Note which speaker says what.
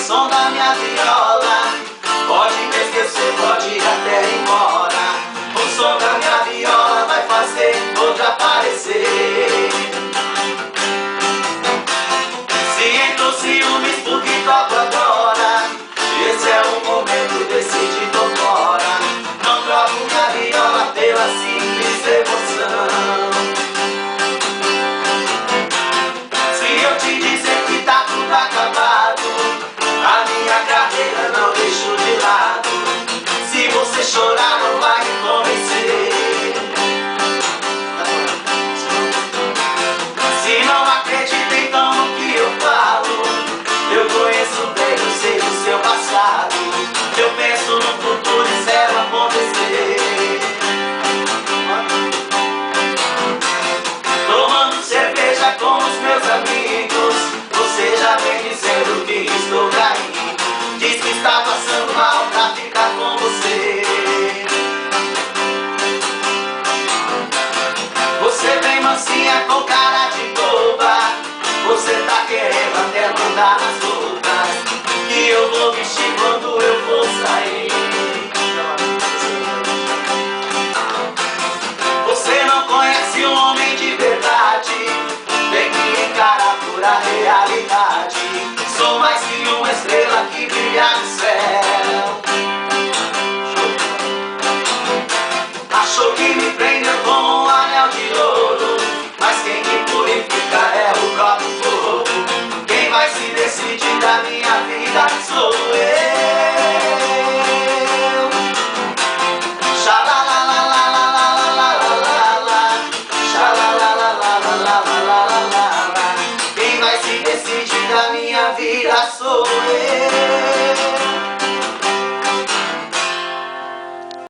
Speaker 1: som da minha viola. Pode me esquecer, pode ir até ir embora. O som da minha viola vai fazer outra aparecer. Sinto ciúmes porque toco agora. Esse é o momento, decide tô fora. Não troco minha viola pela simples emoção. Se eu te dizer que tá tudo acabado, a minha carreira não deixo de lado. Se você chorar não vai me convencer. Se não acredita então no que eu falo, eu conheço bem, eu sei do seu passado. Eu penso no futuro e zero acontecer. Tomando cerveja com os meus amigos, você já vem dizendo que estou caindo. Diz que está passando mal pra ficar com você. Você vem mansinha com cara de boba. Você tá querendo até mandar nas roupas que eu vou vestir quando eu for sair. Você não conhece um homem de verdade, tem que encarar pura realidade. Sou mais que uma estrela que brilha no céu. Achou que me prendeu com um anel de ouro, mas quem me purifica é o próprio fogo. Quem vai se decidir da minha vida sou eu. Xalalalalalalalalalala, xalalalalalalalalalala. Quem vai se decidir da minha vida sou eu.